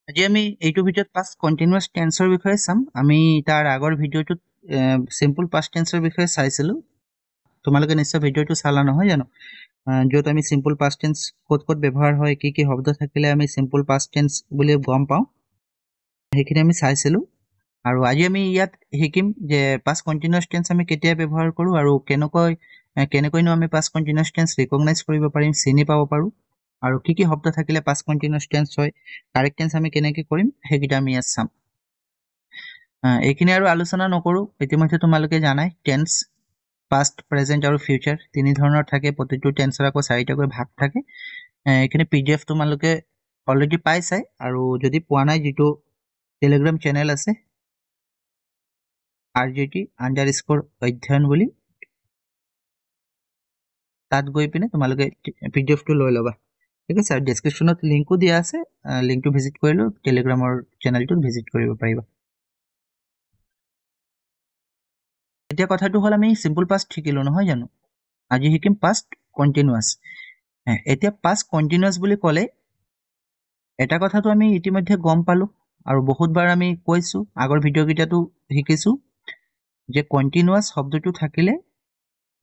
আজি আমি এইটো ভিডিঅ'ত পাষ্ট কন্টিনিউয়াস টেন্সৰ বিষয়ে চাম। আমি তাৰ আগৰ ভিডিঅ'টোত সিম্পল পাষ্ট টেন্সৰ বিষয়ে চাইছিলো। তোমালোকে নিশ্চয় ভিডিঅ'টো চালা নহয় জানো, য'ত আমি সিম্পল পাষ্ট টেন্স ক'ত ক'ত ব্যৱহাৰ হয়, কি কি শব্দ থাকিলে আমি সিম্পল পাষ্ট টেন্স বুলি গম পাওঁ, সেইখিনি আমি চাইছিলো। আৰু আজি আমি ইয়াত শিকিম যে পাষ্ট কন্টিনিউয়াস টেন্স আমি কেতিয়া ব্যৱহাৰ কৰোঁ আৰু কেনেকৈনো আমি পাষ্ট কন্টিনিউয়াস টেন্স ৰিকগনাইজ কৰিব পাৰিম, চিনি পাব পাৰোঁ, আৰু কি কি শব্দ থাকিলে পাষ্ট কন্টিনিউয়াস টেন্স হয়, কাৰেক্ট টেন্স আমি কেনেকৈ কৰিম সেইকেইটা আমি ইয়াত চাম। এইখিনি আৰু আলোচনা নকৰোঁ, ইতিমধ্যে তোমালোকে জানাই টেন্স পাষ্ট, প্ৰেজেন্ট আৰু ফিউচাৰ তিনি ধৰণৰ থাকে। প্ৰতিটো টেন্সৰ আকৌ চাৰিটাকৈ ভাগ থাকে। এইখিনি PDF তোমালোকে অলৰেডি পাইছাই, আৰু যদি পোৱা নাই যিটো টেলিগ্ৰাম চেনেল আছে RJT_অধ্যয়ন বুলি, তাত গৈ পিনে তোমালোকে PDFটো লৈ ল'বা, ঠিক আছে। আৰু ডেছক্ৰিপশ্যনত লিংকো দিয়া আছে, লিংকটো ভিজিট কৰিলেও টেলিগ্ৰামৰ চেনেলটোত ভিজিট কৰিব পাৰিবা। এতিয়া কথাটো হ'ল আমি সিম্পল পাষ্ট শিকিলো নহয় জানো, আজি শিকিম পাষ্ট কন্টিনিউয়াস। এতিয়া পাষ্ট কন্টিনিউয়াস বুলি ক'লে এটা কথাটো আমি ইতিমধ্যে গম পালো, আৰু বহুতবাৰ আমি কৈছো, আগৰ ভিডিঅ'কেইটাতো শিকিছো যে কন্টিনিউয়াস শব্দটো থাকিলে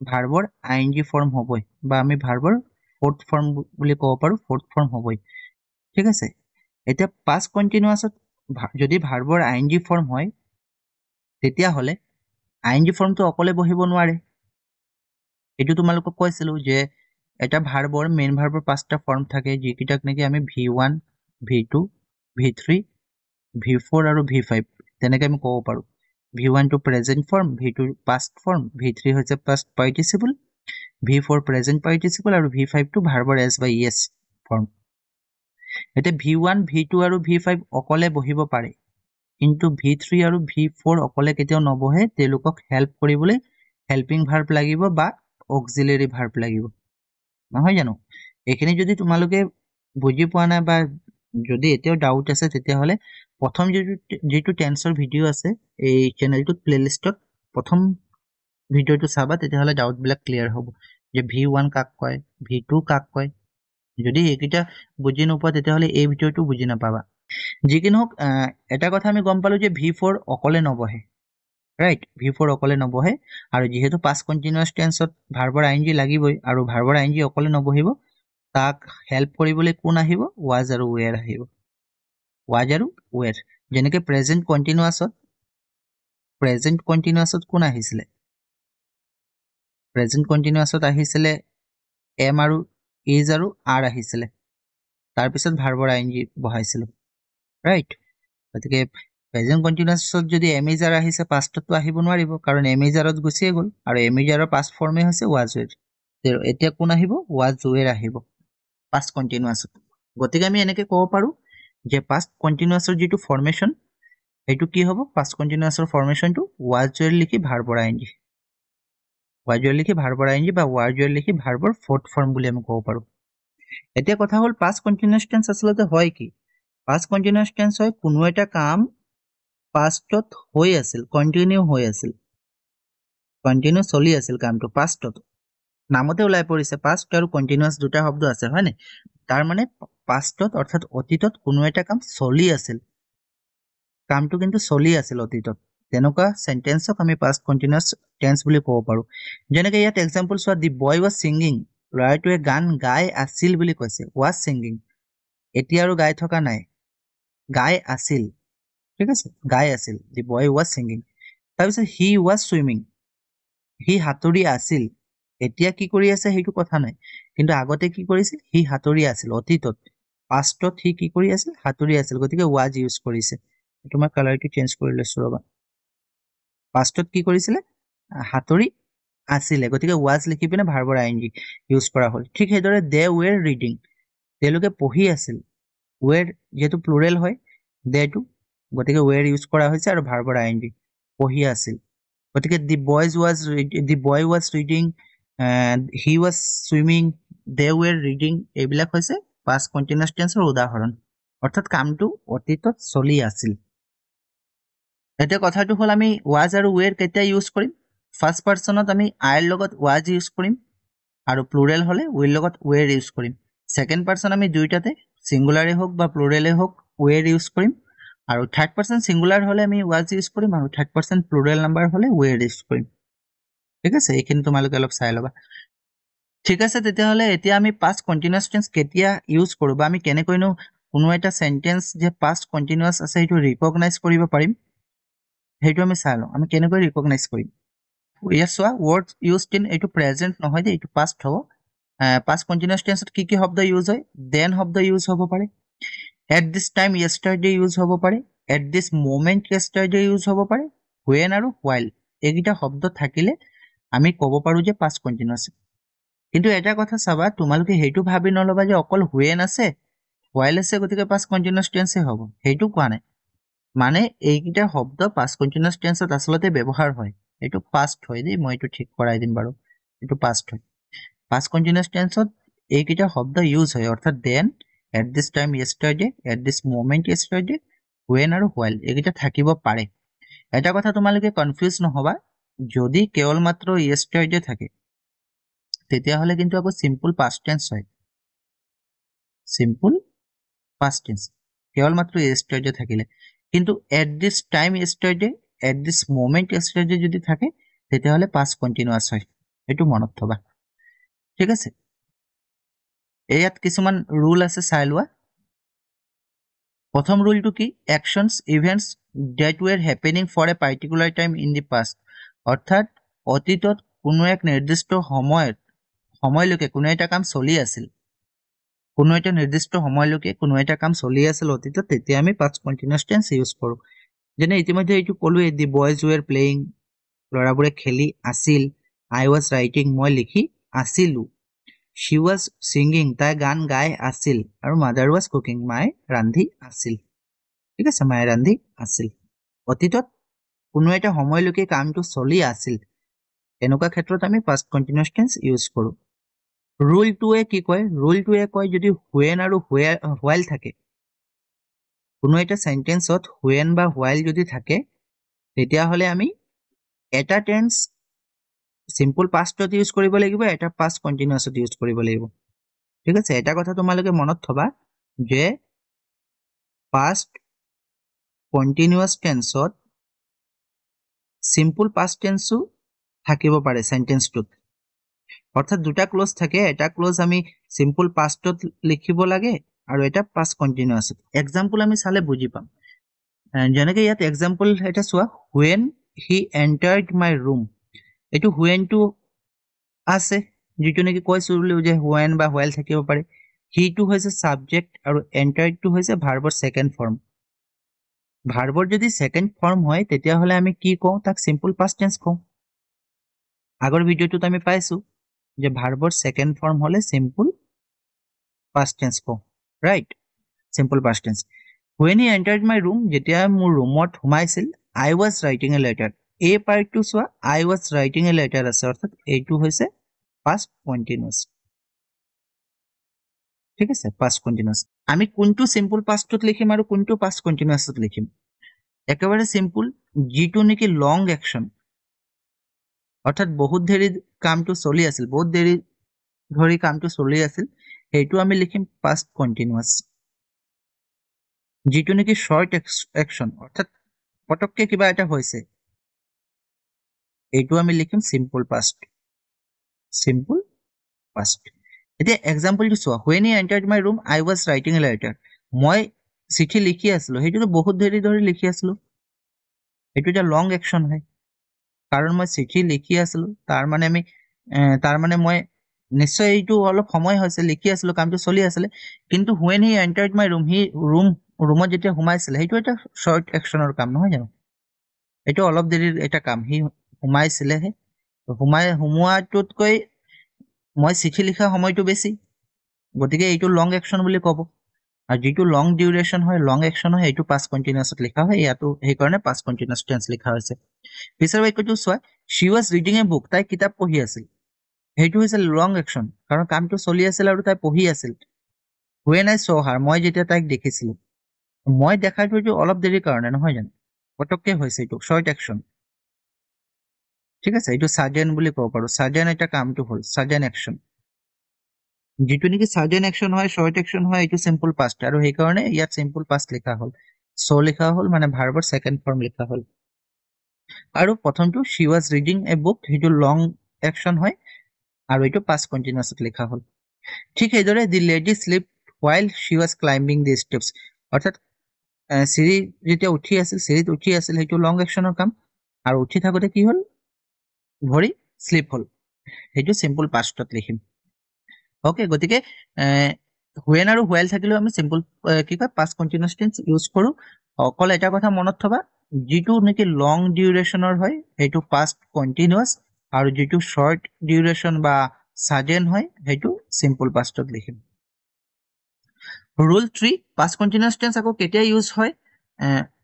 ভাৰ্বৰ ING ফৰ্ম হ'বই, বা আমি ভাৰ্বৰ ফৰ্থ ফৰ্ম বুলি ক'ব পাৰো, ফৰ্থ ফৰ্ম হ'বই, ঠিক আছে। এতিয়া পাষ্ট কন্টিনিউয়াসত যদি ভাৰ্বৰ ING ফৰ্ম হয়, তেতিয়াহ'লে ING ফৰ্মটো অকলে বহিব নোৱাৰে। এইটো তোমালোকক কৈছিলো যে এটা ভাৰ্বৰ মেইন ভাৰ্বৰ পাঁচটা ফৰ্ম থাকে, যিকেইটাক নেকি আমি V1, V2, V3, V4 আৰু V5 তেনেকৈ আমি ক'ব পাৰোঁ। V1 টো present form, V2 past form, V3 হৈছে past participle, V4 present participle, আৰু V5 টো ভাৰ্বৰ S বা ES ফৰ্ম। এতিয়া V1, V2 আৰু V5 অকলে বহিব পাৰে, কিন্তু V3 আৰু V4 অকলে কেতিয়াও নবহে। তেওঁলোকক হেল্প কৰিবলৈ হেল্পিং ভাৰ্ব লাগিব বা অক্সিলাৰী ভাৰ্ব লাগিব, নহয় জানো। এইখিনি যদি তোমালোকে বুজি পোৱা নাই বা যদি এতিয়াও ডাউট আছে, তেতিয়াহ'লে প্ৰথম যিটো টেন্সৰ ভিডিঅ' আছে এই চেনেলটোত প্লেলিষ্টত প্ৰথম ভিডিঅ'টো চাবা, তেতিয়াহ'লে ডাউটবিলাক ক্লিয়াৰ হ'ব যে V1 কাক কয়, V2 কাক কয়। যদি এইকেইটা বুজি নোপোৱা, তেতিয়াহ'লে এই ভিডিঅ'টো বুজি নাপাবা। যি কি নহওক, এটা কথা আমি গম পালো যে V4 অকলে নবহে, ৰাইট। V4 অকলে নবহে, আৰু যিহেতু পাষ্ট কন্টিনিউয়াস টেন্সত ভাৰ্বৰ ING লাগিবই, আৰু ভাৰ্বৰ ING অকলে নবহিব, তাক হেল্প কৰিবলৈ কোন আহিব? ৱাজ আৰু ৱেৰ আহিব। ৱাজ আৰু ৱেৰ। যেনেকৈ প্ৰেজেন্ট কন্টিনিউয়াসত কোন আহিছিলে? প্ৰেজেন্ট কন্টিনিউয়াসত আহিছিলে এম আৰু ইজ আৰু আৰ আহিছিলে, তাৰপিছত ভাৰ্বৰ ING বহাইছিলো, ৰাইট। গতিকে প্ৰেজেন্ট কন্টিনিউয়াসত যদি এম ইজ আৰ আহিছে, পাষ্টতটো আহিব নোৱাৰিব, কাৰণ এম ইজ আৰত গুচিয়ে গ'ল, আৰু এম ইজ আৰৰ পাষ্ট ফৰ্মে হৈছে ৱাজ ৱেৰ। এতিয়া কোন আহিব? ৱাজ ৱেৰ আহিব পাষ্ট কন্টিনিউয়াসত। গতিকে আমি এনেকৈ ক'ব পাৰোঁ যে পাষ্ট কন্টিনিউয়াসৰ যিটো ফৰ্মেশ্যন, সেইটো কি হ'ব? পাষ্ট কন্টিনিউয়াসৰ ফৰ্মেশ্যনটো ৱাজ ৱেৰ লিখি ভাৰ্বৰ ING, ৱাজ ৱেৰ লিখি ভাৰ্বৰ ING, বা ৱাজ ৱেৰ লিখি ভাৰ্বৰ ফৰ্থ ফৰ্ম বুলি আমি ক'ব পাৰোঁ। এতিয়া কথা হ'ল পাষ্ট কন্টিনিউয়াস টেন্স আচলতে হয় কি? পাষ্ট কন্টিনিউয়াস টেন্স হয় কোনো এটা কাম পাষ্টত হৈ আছিল, কণ্টিনিউ হৈ আছিল, কণ্টিনিউ চলি আছিল কামটো পাষ্টত। নামতে ওলাই পৰিছে পাষ্ট আৰু কণ্টিনিউয়াস দুটা শব্দ আছে, হয়নে? তাৰ মানে পাষ্টত অৰ্থাৎ অতীতত কোনো এটা কাম চলি আছিল, কামটো কিন্তু চলি আছিল অতীতত, তেনেকুৱা সেন্টেন্সক আমি পাষ্ট কন্টিনিউয়াস টেন্স বুলি ক'ব পাৰোঁ। যেনেকৈ ইয়াত এক্সাম্পল চোৱা, দি বয় ৱাজ ছিংগিং, ল'ৰাটোৱে গান গাই আছিল বুলি কৈছে, ৱাজ ছিংগিং। এতিয়া আৰু গাই থকা নাই, গাই আছিল, ঠিক আছে, গাই আছিল, দি বয় ৱাজ ছিংগিং। তাৰপিছত হি ৱাজ ছুইমিং, সি সাঁতুৰি আছিল। এতিয়া কি কৰি আছে সেইটো কথা নাই, কিন্তু আগতে কি কৰিছিল? সি সাঁতুৰি আছিল, অতীতত। পাষ্টত সি কি কৰি আছিল? সাঁতুৰি আছিল, গতিকে ৱাজ ইউজ কৰিছে। তোমাৰ কালাৰটো চেঞ্জ কৰি লৈছো ৰবা। পাষ্টত কি কৰিছিলে? সাঁতুৰি আছিলে, গতিকে ৱাজ লিখি পিনে ভাৰ্বৰ ING ইউজ কৰা হ'ল। ঠিক সেইদৰে দে ৱেৰ ৰিডিং, তেওঁলোকে পঢ়ি আছিল। ৱেৰ যিহেতু প্লুৰেল হয় দেটো, গতিকে ৱেৰ ইউজ কৰা হৈছে, আৰু ভাৰ্বৰ ING পঢ়ি আছিল। গতিকে the boy was reading, he was swimming, they were reading, এইবিলাক হৈছে পাষ্ট কন্টিনিউয়াস টেন্সৰ উদাহৰণ, অৰ্থাৎ কামটো অতীতত চলি আছিল। এতিয়া কথাটো হ'ল আমি ৱাজ আৰু ৱেৰ কেতিয়া ইউজ কৰিম? ফাৰ্ষ্ট পাৰ্চনত আমি আইৰ লগত ৱাজ ইউজ কৰিম, আৰু প্লুৰেল হ'লে উইৰ লগত ৱেৰ ইউজ কৰিম। ছেকেণ্ড পাৰ্চন আমি দুয়োটাতে, ছিংগুলাৰে হওক বা প্লুৰেলে হওক, were ইউজ কৰিম আৰু থাৰ্ড পাৰ্সন সিঙ্গুলাৰ হলে আমি was ইউজ কৰিম আৰু থাৰ্ড পাৰ্সন প্লুৰাল নাম্বাৰ হলে were ইউজ কৰিম ঠিক আছে এইখিনি তোমালোকে অলপ চাই ল'বা ঠিক আছে তেতিয়াহলে এতিয়া আমি পাস্ট কন্টিনিউয়াস টেন্স কেতিয়া ইউজ কৰো বা আমি কেনেকৈনো কোনো এটা সেন্টেন্স যে পাস্ট কন্টিনিউয়াস আছে সেইটো ৰিকগনাইজ কৰিব পাৰিম সেইটো আমি চাই লওঁ আমি কেনেকৈ ৰিকগনাইজ কৰিম ইয়াত চোৱা words used in এইটো প্ৰেজেন্ট নহয় যে এইটো পাস্ট হ'ব পাস্ট কন্টিনিউয়াস টেন্সত কি শব্দ ইউজ হয় then শব্দ ইউজ হ'ব পাৰে at this time yesterday use হ'ব পাৰে at this moment yesterday use হ'ব পাৰে when আৰু while এইকেইটা শব্দ থাকিলে আমি ক'ব পাৰো যে পাস্ট কন্টিনিউয়াস কিন্তু এটা কথা চাবা তোমালোকে হেইটো ভাবি নলবা যে অকল when আছে while আছে গতিকে পাস্ট কন্টিনিউয়াস টেন্সে হ'ব হেইটো কোৱা নাই মানে এইকেইটা শব্দ পাস্ট কন্টিনিউয়াস টেন্সত আসলতে ব্যৱহাৰ হয় এটো পাস্ট হয় দেই মই এটো ঠিক কৰাই দিম বাৰু এটো পাস্ট হয় পাস্ট কন্টিনিউয়াস টেন্সত এইকেইটা শব্দ ইউজ হয় অৰ্থাৎ then at this time yesterday at this moment yesterday when আৰু while এইকেইটা থাকিব পাৰে এটা কথা তোমালোকে কনফিউজ নহবা যদি কেৱল মাত্ৰ yesterday থাকে তেতিয়া হলে কিন্তু আকৌ সিম্পল পাস্ট টেন্স হয় সিম্পল পাস্ট টেন্স কেৱল মাত্ৰ yesterday থাকিলে কিন্তু at this time yesterday at this moment yesterday যদি থাকে তেতিয়া হলে পাস্ট কন্টিনিউয়াস হয় এটো মনত থবা ঠিক আছে এয়াত কিছুমান রুল আছে চাই লোৱা প্ৰথম রুলটো কি actions events that were happening for a particular time in the past অৰ্থাৎ অতীতত কোনো এক নিৰ্দিষ্ট সময়লৈকে কোনো এটা কাম চলি আছিল কোনো এটা নিৰ্দিষ্ট সময়লৈকে কোনো এটা কাম চলি আছিল অতীতত তেতিয়া আমি পাস্ট কন্টিনিউয়াস টেন্স ইউজ কৰো যেনে ইতিমধ্যে এইটো কলো দি বয়জ ওয়াৰ প্লেইং লৰাবোৰে খেলি আছিল আই ওয়াজ রাইটিং মই লিখি আছিলো she was singing তাই গান গাই আছিল আৰু mother was cooking মায়ে ৰান্ধি আছিল ঠিক আছে মায়ে ৰান্ধি আছিল অতীতত কোনো এটা সময়লৈকে কামটো চলি আছিল এনেকুৱা ক্ষেত্ৰত আমি পাস্ট কন্টিনিউয়াস টেন্স ইউজ কৰো ৰুল 2 এ কি কয় ৰুল 2 এ কয় যদি when আৰু while থাকে কোনো এটা সেন্টেন্সত when বা while যদি থাকে তেতিয়া হলে আমি এটা টেন্স সিম্পল পাস্টত ইউজ কৰিব লাগিব এটা পাস্ট কন্টিনিউয়াসত ইউজ কৰিব লাগিব ঠিক আছে এটা কথা তোমালোকে মনত থবা যে পাস্ট কন্টিনিউয়াস টেন্সত সিম্পল পাস্ট টেন্সও থাকিব পাৰে সেন্টেন্সটোত অৰ্থাৎ দুটা ক্লজ থাকে এটা ক্লজ আমি সিম্পল পাস্টত লিখিব লাগে আৰু এটা পাস্ট কন্টিনিউয়াসত এক্সাম্পল আমি চালে বুজি পাম যেনেকৈ ইয়াত এক্সাম্পল এটা চোৱা when he entered my room এটো when টু আছে যেটো নেকি কৈছিল যে when বা while থাকিব পাৰে he টু হৈছে সাবজেক্ট আৰু entered টু হৈছে ভাৰ্বৰ সেকেন্ড ফৰ্ম ভাৰ্বৰ যদি সেকেন্ড ফর্ম হয় তেতিয়া হলে আমি কি কওঁ তাক সিম্পল পাস্ট টেন্স কওঁ আগৰ ভিডিওটোত আমি পাইছো যে ভাৰ্বৰ সেকেন্ড ফৰ্ম হলে সিম্পল পাস্ট টেন্স কওঁ right simple past tense when he entered my room যেতিয়া মোৰ ৰুমত সোমাইছিল I was writing a letter এই পাৰ্টটো চোৱা I was writing a letter আছে অৰ্থাৎ এইটো হৈছে past continuous ঠিক আছে past continuous আমি কোনটো সিম্পল পাস্টত লিখিম আৰু কোনটো past continuousত লিখিম একেবাৰে সিম্পল যিটো নেকি লং অ্যাকশন অৰ্থাৎ বহুত দেৰি কামটো চলি আছিল বহুত দেৰি ধৰি কামটো চলি আছিল সেইটো আমি লিখিম past continuous যিটো নেকি শর্ট অ্যাকশন অর্থাৎ পটককে কিবা এটা হৈছে এইটো আমি লিখিম সিম্পল পাস্ট এতিয়া এক্সাম্পলটো চোৱা when he entered my room I was writing a letter মই চিঠি লিখি আছিলো সেইটো বহুত দেৰি ধৰি লিখি আছিলো এইটো এটা লং অ্যাকশন হয় কাৰণ মই চিঠি লিখি আছিলো তাৰ মানে মই নিশ্চয় এইটো অলপ সময় হৈছে লিখি আছিলো কামটো চলি আছিল কিন্তু when he entered my room ৰুমত যেতিয়া সোমাইছিল সেইটো এটা শৰ্ট অ্যাকশনৰ কাম নহয় জানো এটো অলপ দেৰিৰ এটা কাম হি সোমাইছিলেহে সোমোৱাটোতকৈ মই চিঠি লিখা সময়টো বেছি গতিকে এইটো লং অ্যাকশন বুলি ক'ব আৰু যেটো লং ডিউৰেশন হয় লং অ্যাকশন হয় এইটো পাস্ট কন্টিনিউয়াসত লিখা হয় ইয়াতো এই কাৰণে পাস্ট কন্টিনিউয়াস টেন্স লিখা হৈছে পিছৰ বাক্যটো চোৱা she was reading a book তাই কিতাপ পঢ়ি আছিল সেইটো হৈছে লং অ্যাকশন কাৰণ কামটো চলি আছিল আৰু তাই পঢ়ি আছিল when I saw her মই যেতিয়া তাইক দেখিছিলো মই দেখাটো অলপ দেৰি কাৰণে নহয় জানো পটককে হৈছে এইটো শৰ্ট অ্যাকশন ঠিক আছে এইটো সাডেন বুলি ক'ব পাৰো সাডেন এটা কামটো হল সাডেন অ্যাকশন যেটো নেকি সাডেন অ্যাকশন হয় শর্ট অ্যাকশন হয় এটো সিম্পল পাস্ট আৰু সেই কাৰণে ইয়াত সিম্পল পাস্ট লিখা হল সো লিখা হল মানে ভাৰ্বৰ সেকেন্ড ফৰ্ম লিখা হল আৰু প্ৰথমটো she was reading a book হেটো লং অ্যাকশন হয় আৰু এটো পাস্ট কন্টিনিউয়াছত লিখা হল ঠিক এইদৰে the lady slept while she was climbing the steps অৰ্থাৎ সিৰি যেতিয়া উঠি আছিল সিৰিত উঠি আছিল হেটো লং অ্যাকশনৰ কাম আৰু উঠি থাকোতে কি হল ভৰি স্লিপ হল হেটো সিম্পল পাস্টত লিখিম ওকে গতিকে when আৰু while থাকিলেও আমি সিম্পল কি কয় পাস্ট কন্টিনিউয়াস টেন্স ইউজ কৰো অকল এটা কথা মনত থবা যেটো নেকি লং ডিউৰেশনৰ হয় হেটো পাস্ট কন্টিনিউয়াস আৰু যেটো শৰ্ট ডিউৰেশন বা সাডেন হয় হেটো সিম্পল পাস্টত লিখিম রুল 3 পাস্ট কন্টিনিউয়াস টেন্স আকৌ কেতিয়া ইউজ হয়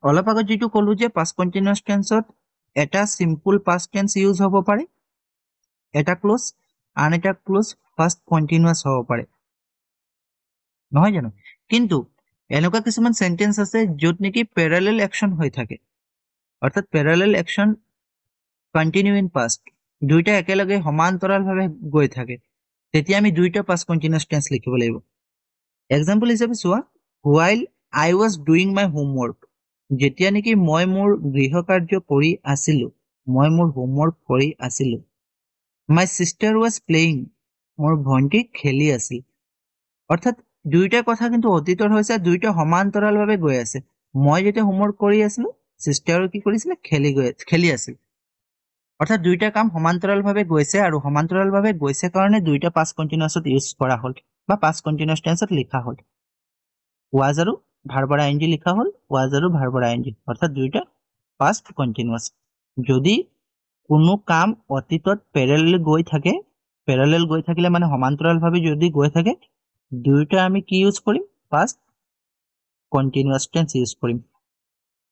অলপ আগত যেটো কলো যে পাস্ট কন্টিনিউয়াস টেন্সত এটা সিম্পল পাস্ট টেন্স ইউজ হ'ব পাৰে এটা ক্লোজ আন এটা ক্লোজ পাস্ট কন্টিনিউয়াস হ'ব পাৰে নহয় জানো কিন্তু এনেকুৱা কিছুমান সেন্টেন্স আছে যত নেকি প্যাৰালাল অ্যাকশন হৈ থাকে অৰ্থাৎ প্যাৰালাল অ্যাকশন কন্টিনিউ ইন পাস্ট দুইটা একেলগে সমান্তৰালভাৱে গৈ থাকে তেতিয়া আমি দুইটা পাস্ট কন্টিনিউয়াস টেন্স লিখিব লাগিব এক্সাম্পল হিচাপে চোৱা while I was doing my homework যেতিয়া নেকি মই মোৰ গৃহ কাৰ্য কৰি আছিলো মই মোৰ হোমৱৰ্ক কৰি আছিলো my sister was playing মোৰ ভন্টি খেলি আছিল অৰ্থাৎ দুইটা কথা কিন্তু অতীতৰ হৈছে দুইটা সমান্তৰালভাৱে গৈ আছে মই যেতিয়া হোমৱৰ্ক কৰি আছিলো সিস্টাৰো কি কৰিছিল খেলি আছিল অৰ্থাৎ দুইটা কাম সমান্তৰালভাৱে গৈছে আৰু সমান্তৰালভাৱে গৈছে কাৰণে দুইটা পাস্ট কন্টিনিউয়াসত ইউজ কৰা হল বা পাস্ট কন্টিনিউয়াস টেন্সত লিখা হল was আৰু ভাৰ্বৰ ing লিখা হল was আৰু ভাৰ্বৰ ing অৰ্থাৎ দুইটা পাস্ট কন্টিনিউয়াস যদি কোনো কাম অতীতত প্যাৰালাল গৈ থাকিলে মানে সমান্তৰালভাৱে যদি গৈ থাকে দুইটা আমি কি ইউজ কৰিম পাস্ট কন্টিনিউয়াস টেন্স ইউজ কৰিম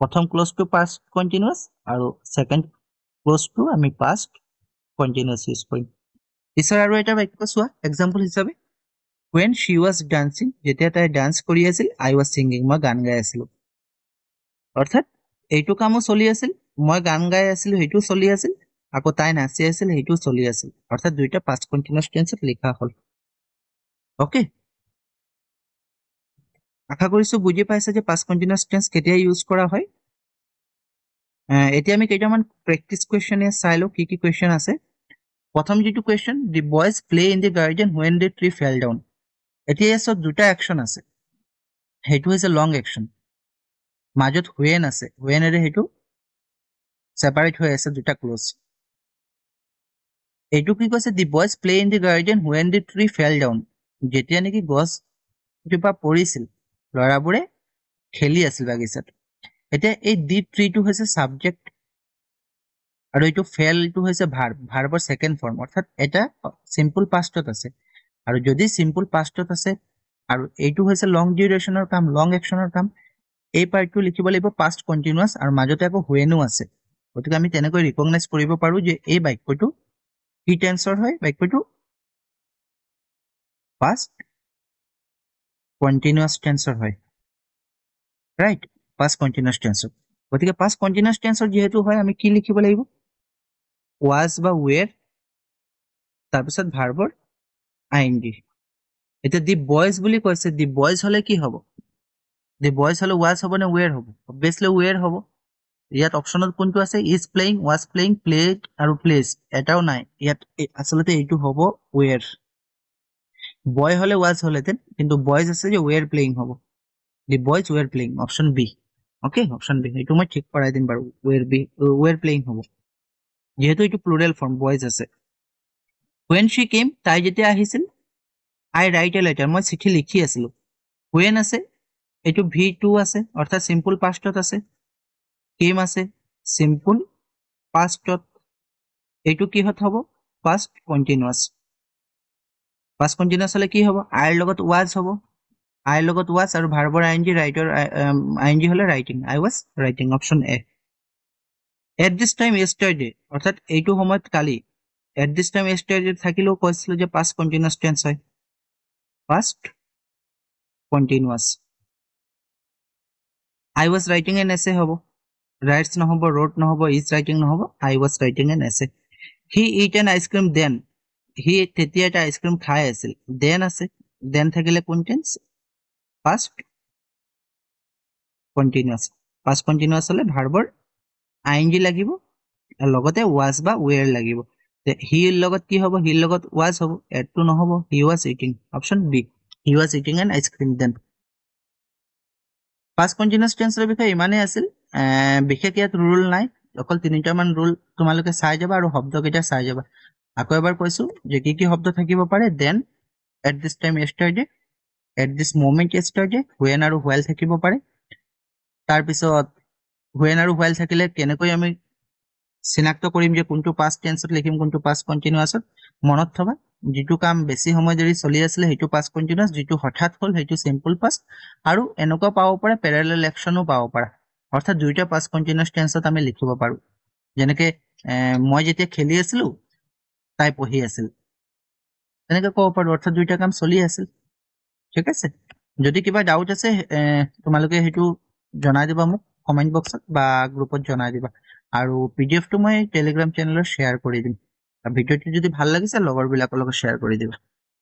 প্ৰথম ক্লজটো পাস্ট কন্টিনিউয়াস আৰু সেকেন্ড ক্লজটো আমি পাস্ট কন্টিনিউয়াস ইউজ কৰিম পিছৰ আৰু এটা বাক্য চোৱা এক্সাম্পল হিচাপে when she was dancing যেতিয়া তাই ডান্স কৰি আছিল I was singing মই গান গাই আছিলো অৰ্থাৎ এইটো কামো চলি আছিল মই গান গাই আছিলো হেটো চলি আছিল আকৌ তাই নাচি আছিল হেটো চলি আছিল অৰ্থাৎ দুইটা পাস্ট কন্টিনিউয়াস টেন্সত লিখা হল ওকে আশা কৰিছো বুজি পাইছা যে পাস্ট কন্টিনিউয়াস টেন্স কেতিয়া ইউজ কৰা হয় এতিয়া আমি কেইটামান প্ৰেক্টিস কোৱেশ্চন চাই লও কি কোৱেশ্চন আছে প্ৰথম যেটো question the boys play in the garden when the tree fell down এতিয়া এসব দুটা অ্যাকশন আছে হেটো হৈছে লং অ্যাকশন মাজত when আছে when এৰে হেটো সেপাৰেট হৈ আছে দুটা ক্লোজ এইটো কি কৈছে the boys play in the garden when the tree fell down যেতিয়া নেকি গছ জোপা পৰিছিল লৰাবোৰে খেলি আছিল বাগিচাত এতিয়া এই দি ট্ৰিটো হৈছে সাবজেক্ট আৰু এইটো ফেল টো হৈছে ভাৰ্বৰ সেকেন্ড ফৰ্ম অৰ্থাৎ এটা সিম্পল পাস্টত আছে আৰু যদি সিম্পল পাস্টত আছে আৰু এইটো হৈছে লং ডিউৰেশনৰ কাম লং অ্যাকশনৰ কাম এই পাৰ্টটো লিখিব লাগিব পাস্ট কন্টিনিউয়াস আৰু মাজতে আকৌ হুৱেনো আছে গতিকে আমি তেনেকৈ ৰিকগনাইজ কৰিব পাৰো যে এই বাক্যটো কি টেন্সৰ হয় বাক্যটো পাস্ট কন্টিনিউয়াস টেন্সৰ হয় ৰাইট পাস্ট কন্টিনিউয়াস টেন্সৰ গতিকে পাস্ট কন্টিনিউয়াস টেন্সৰ যেহেতু হয় আমি কি লিখিব লাগিব was বা were তাৰপিছত ভাৰ্বৰ ing এতিয়া দি বয়েজ বুলি কৈছে দি বয়েজ হলে কি হ'ব দি বয়েজ হলে was হ'ব নে were হ'ব অবভিয়াসলি were হ'ব ইয়াত অপশনত কোনটো আছে is playing was playing played আৰু plays এটাও নাই ইয়াত আসলতে এইটো হ'ব were বয় হলে was হলেতেন কিন্তু বয়েজ আছে যে were playing হ'ব the boys were playing option b okay option b এইটো মই ঠিক কৰাই দিম বাৰু were playing হ'ব যেহেতু এইটো প্লুৰাল ফৰ্ম বয়েজ আছে when she came তাই যেতিয়া আহিছিল I write a letter মই চিঠি লিখি আছিলো when আছে এইটো v2 আছে অৰ্থাৎ সিম্পল পাস্টত আছে came আছে সিম্পল পাস্টত এইটো কিহত হ'ব পাস্ট কন্টিনিউয়াস হলে কি হ'ব I ৰ লগত was হ'ব I ৰ লগত was আৰু ভাৰ্বৰ ing ৰাইটৰ ing হলে writing I was writing option a at this time yesterday অৰ্থাৎ এইটো সময়ত কালি at this time yesterday থাকিলেও কৈছিল যে past continuous tense হয় past continuous I was writing an essay হ'ব writes নহব wrote নহব is writing নহব I was writing an essay he eat an ice cream then সি তেতিয়া এটা আইচক্ৰীম খাই আছিল দেন আছে দেন থাকিলে কোন টেন্স পাষ্ট কন্টিনিউয়াস হলে ভাৰ্বৰ আইএনজি লাগিব আৰু লগতে ৱাজ বা ৱেৰ লাগিব হিৰ লগত কি হ'ব হিৰ লগত ৱাজ হ'ব এডটো নহ'ব he was eating option B he was eating an ice cream then past continuous টেন্সৰ বিষয়ে ইমানেই আছিল বিশেষ ইয়াত ৰুল নাই অকল তিনিটামান ৰুল তোমালোকে চাই যাবা আৰু শব্দকেইটা চাই যাবা আকৌ এবাৰ কৈছো যে কি কি শব্দ থাকিব পাৰে then at this time yesterday at this moment yesterday when আৰু হুৱাইল থাকিব পাৰে তাৰপিছত হুৱেন আৰু হুৱাইল থাকিলে কেনেকৈ আমি চিনাক্ত কৰিম যে কোনটো পাষ্ট টেন্সত লিখিম কোনটো পাষ্ট কন্টিনিউয়াছত মনত থবা যিটো কাম বেছি সময় ধৰি চলি আছিলে সেইটো পাষ্ট কন্টিনিউয়াছ যিটো হঠাৎ হ'ল সেইটো সিম্পল পাষ্ট আৰু এনেকুৱা পাব পাৰে পেৰেলেল একশ্যনো পাব পাৰা অৰ্থাৎ দুইটা পাষ্ট কন্টিনিউয়াছ টেন্সত আমি লিখিব পাৰো যেনেকে মই যেতিয়া খেলি আছিলো তাই পঢ়ি আছিল তেনেকে ক'ব পাৰো অৰ্থাৎ দুইটা কাম চলি আছিল ঠিক আছে যদি কিবা ডাউট আছে তোমালোকে সেইটো জনাই দিবা মোক কমেন্ট বক্সত বা গ্ৰুপত জনাই দিবা আৰু পিডিএফটো মই টেলিগ্ৰাম চেনেলত শ্বেয়াৰ কৰি দিম ভিডিঅ'টো যদি ভাল লাগিছে লগৰবিলাকৰ লগত শ্বেয়াৰ কৰি দিবা